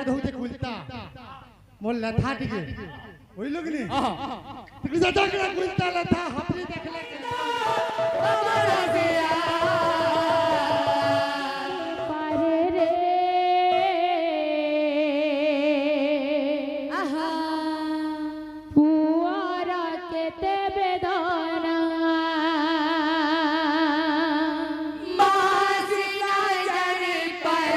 धोते खुलता मोल लथा टिके ওই লোক নি তুই যা দেখলা খুলতা লথা হাপলি দেখলে আমার আসিয়া পারে রে আহা পুয়ারা কেতে বেদনা মাসিনা জানে পারে রে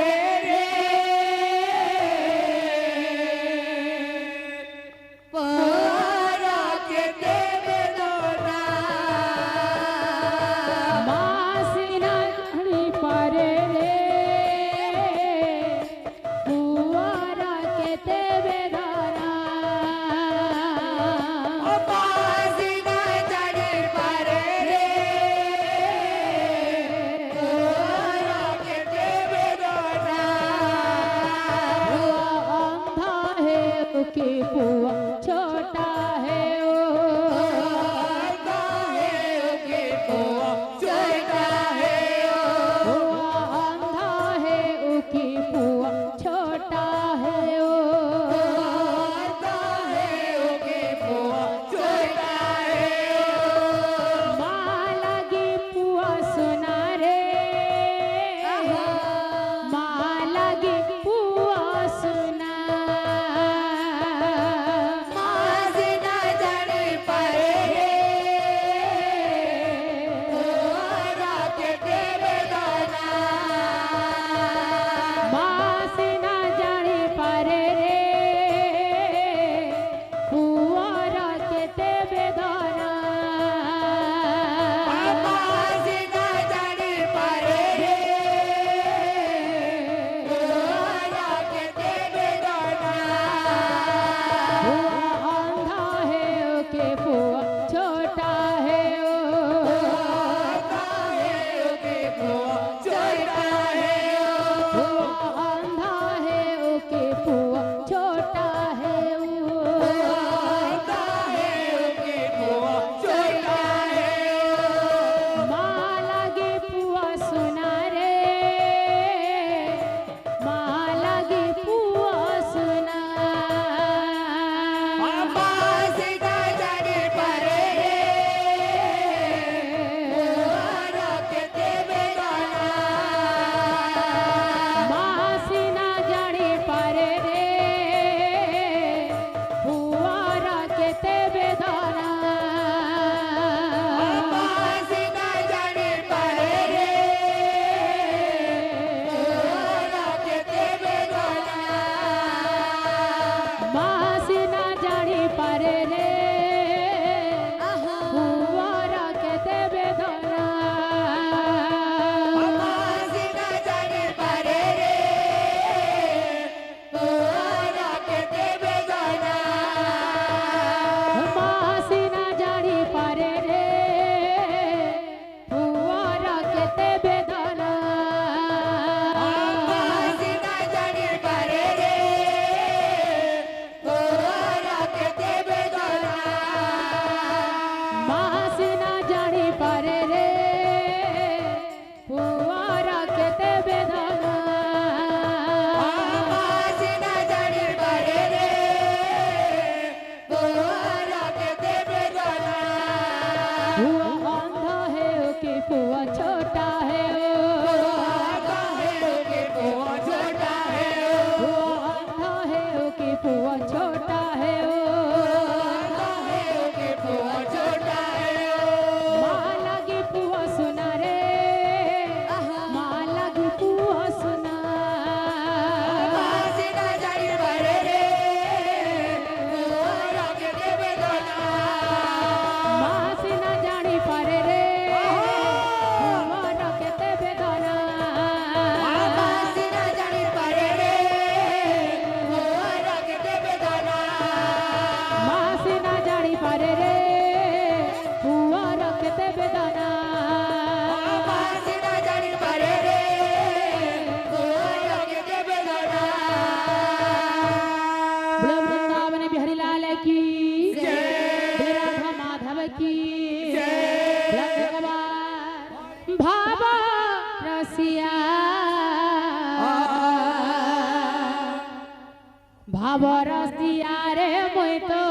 ভাবরসিয়ারে মই তো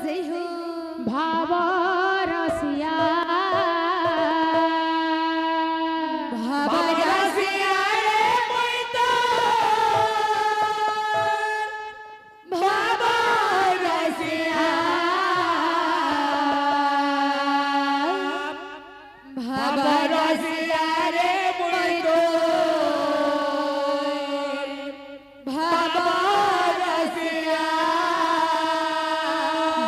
সেই হো ভাবরসিয়া ভাবরসিয়া রে মই তো ভাবরসিয়া ভাবরসিয়া রে মই তো ভাবরসিয়া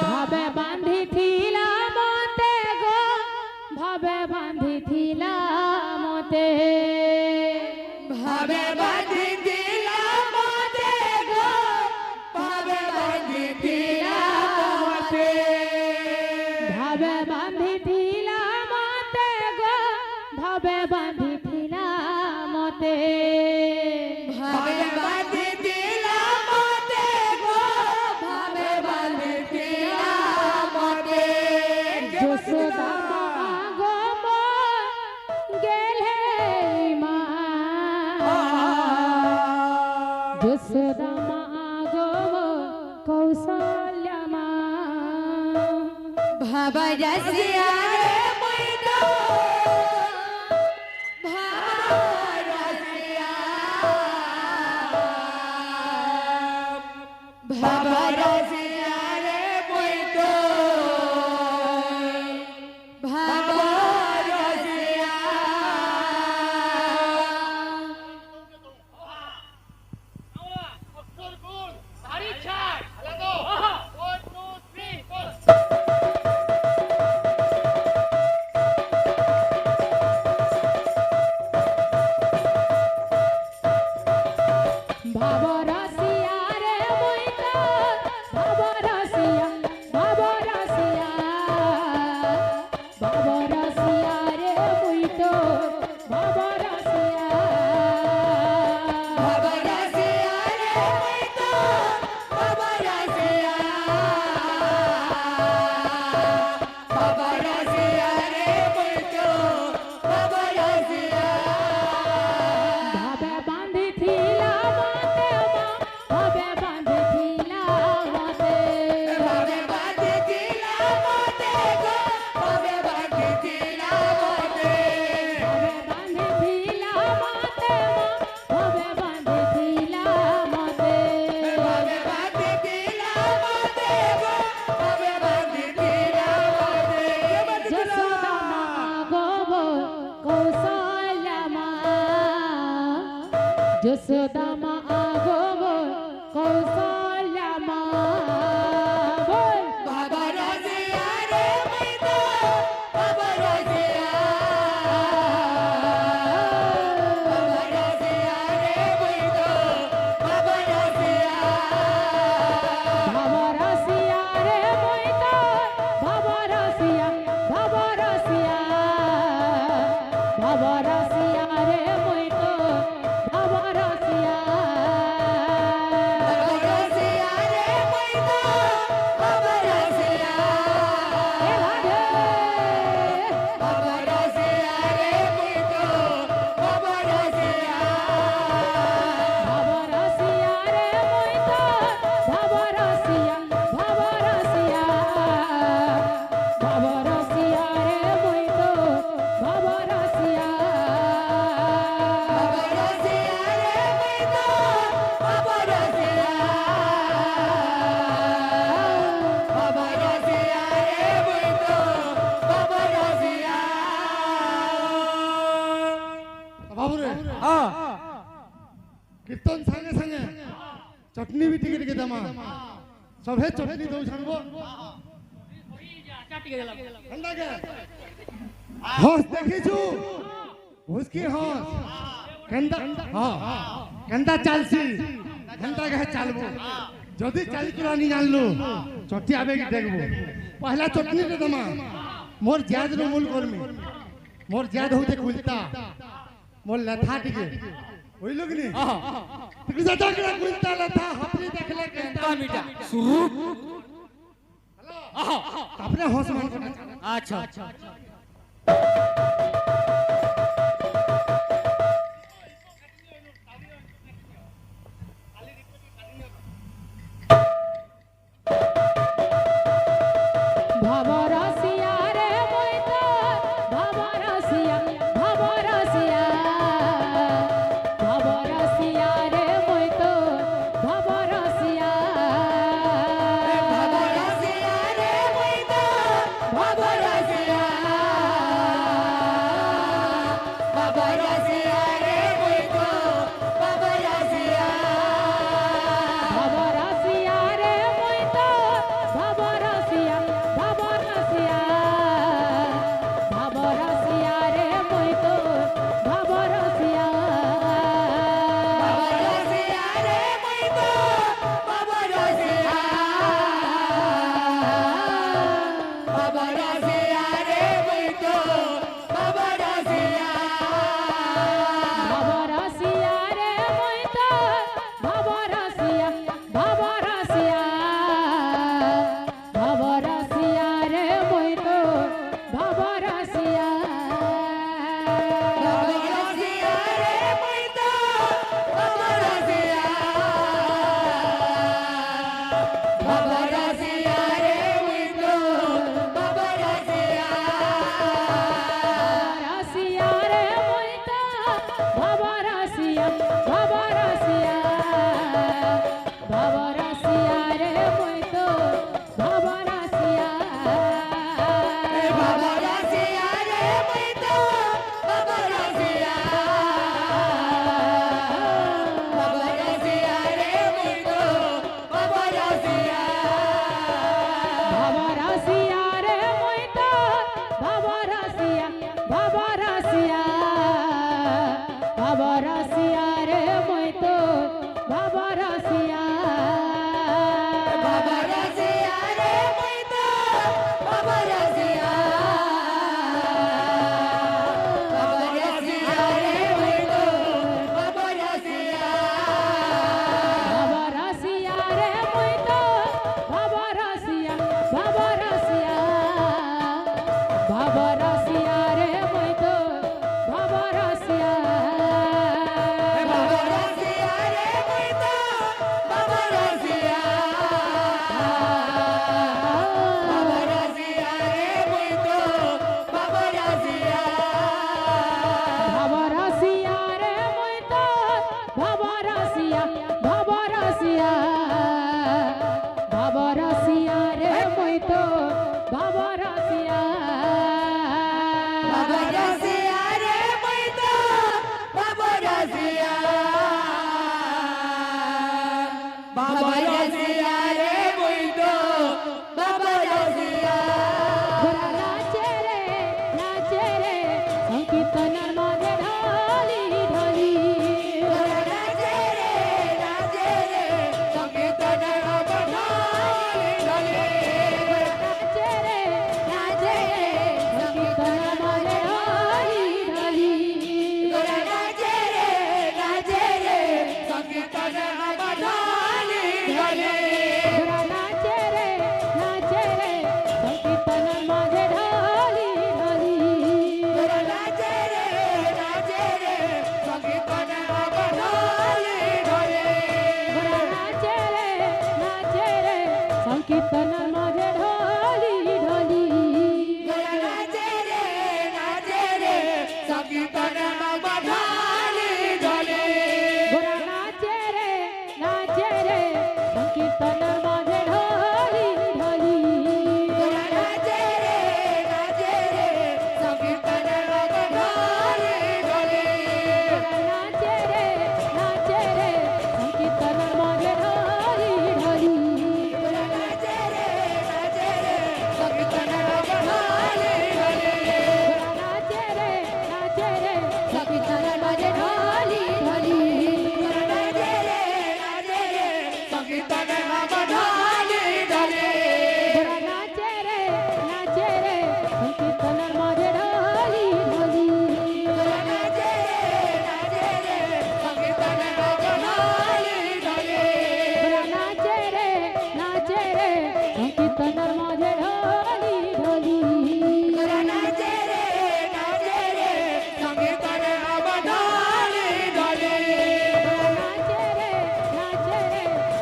ভাবে বাঁধিথিলা মতে গো ভাবে বাঁধিথিলা মতে ভাবে বাঁধি দিলা মতে গো ভাবে বাঁধি দিলা মতে ভাবে বাঁধিথিলা মতে গো ভাবে বাঁধিথিলা মতে ভাবে বাঁধি দিলা মতে গো ভাবে বাঁধি দিলা মতে যশোদা মা গো মোর গেলে মা যশোদা মা গো কৌশল্যা মা ভাবরসিয়া রে মই তো ভাবরসিয়া ভাবরসিয়া রে মই তো ভাবরসিয়া ভাবরসিয়া রে মই তো ভাবরসিয়া ভাবরসিয়া ভাবরসিয়া রে মই তো ভাবরসিয়া ভাবরসিয়া রে মই তো ভাবরসিয়া ভাবরসিয়া রে মই তো ভাবরসিয়া ভাবে বাঁধিথিলা মতে মা ভাবে বাঁধিথিলা মতে ভাবে বাঁধি দিলা মতে গো ভাবে বাঁধি দিলা মতে ভাবে বাঁধিথিলা মতে মা ভাবে বাঁধিথিলা মতে ভাবে বাঁধি দিলা মতে গো ভাবে বাঁধি দিলা মতে যশোদা মা গো কৌশল্যা মা যশোদা মা গো কৌশল্যা মা বল ভাবরসিয়া রে মই তো ভাবরসিয়া ভাবরসিয়া রে মই তো ভাবরসিয়া ভাবরসিয়া রে মই তো ভাবরসিয়া ভাবরসিয়া ভাবরসিয়া রে মই তো ভাবরসিয়া ভাবরসিয়া রে মই তো ভাবরসিয়া এ রাধে ভাবরসিয়া রে মই তো ভাবরসিয়া ভাবরসিয়া রে মই তো ভাবরসিয়া ভাবরসিয়া ভাবরসিয়া রে মই তো ভাবরসিয়া ভাবরসিয়া রে মই তো ভাবরসিয়া ভাবরসিয়া রে মই তো ভাবরসিয়া বাবুরে কীর্তন সাঙ্গে সাঙ্গে চটনি বি টিকে টিকে দেমা সবে চটনি দৌ ছাড়ব ঠান্ডাকে হস দেখিছু হুসকি হস কেন্দা কেন্দা চালছি কেন্দা গে চালবো যদি চালি তোরা নি জানলু চটি আবে কি দেখবো পহলা চটনি দে দেমা মোর জাদ র মূল কর্মী মোর জাদ হউতে কুলতা মোর লেথা টিকে হইল কি নি তুই যা ডাকলা কুলতা লেথা হাপরি দেখলে কেন্দা মিটা শুরু তারপরে হস মান করে আচ্ছা রসিয়া বাবা রাজিয়া রে মই তো বাবা রাজিয়া বাবা রাজিয়া রে মই তো বাবা রাজিয়া বাবা রসিয়া রে মই তো বাবা রসিয়া বাবা রসিয়া বাবা রসিয়া রে মই তো বাবা রসিয়া বাবা রাজিয়া রে মই তো বাবা রাজিয়া বাবা রাজিয়া রে মই তো বাবা রাজিয়া বাবা রসিয়া রে মই তো বাবা রসিয়া বাবা রসিয়া বাবা রসিয়া রে মই তো বাবা রসিয়া বাবা রাজিয়া রে মই তো বাবা রাজিয়া বাবা রাজিয়া রে মই তো বাবা রাজিয়া ঘোড়া নাচে রে সংকীর্তনের মাঝে ঢালি ঢালি নাচে রে সংকীর্তনের অবধানে ঢলে নাচে রে সংকীর্তনের মাঝে ঢালি ঢালি নাচে রে সংকীর্তনের অবধানে ঢলে ঘোড়া নাচে রে সংকীর্তনের মাঝে ঢালি ঢালি নাচে রে সংকীর্তনের অবধানে ঢলে ঘোড়া নাচে রে সংকীর্তনের মাঝে ঢালি ঢালি নাচে রে সংকীর্তনের অবধানে ঢলে ঘোড়া নাচে রে সংকীর্তনের মাঝে ঢালি ঢালি নাচে রে সংকীর্তনের অবধানে ঢলে ঘোড়া নাচে রে সংকীর্তনের মাঝে ঢালি ঢালি নাচে রে সংকীর্তনের অবধানে ঢলে ঘোড়া নাচে রে সংকীর্তনের মাঝে ঢালি ঢালি নাচে রে সংকীর্তনের অবধানে ঢলে ঘোড়া নাচে রে সংকীর্তনের মাঝে ঢালি ঢালি নাচে রে সংকীর্তনের অবধানে ঢলে ঘোড়া নাচে রে সংকীর্তনের মাঝে ঢালি ঢালি নাচে রে সংকীর্তনের অবধানে ঢলে নাচে রে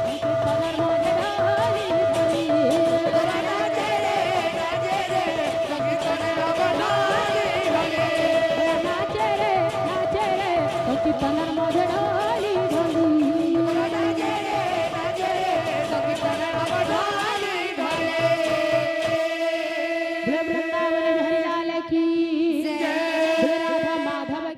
সংকীর্তনের মাঝে ঢালি ঢালি নাচে রে সংকীর্তনের অবধানে ঢলে নাচে রে সংকীর্তনের মাঝে ঢালি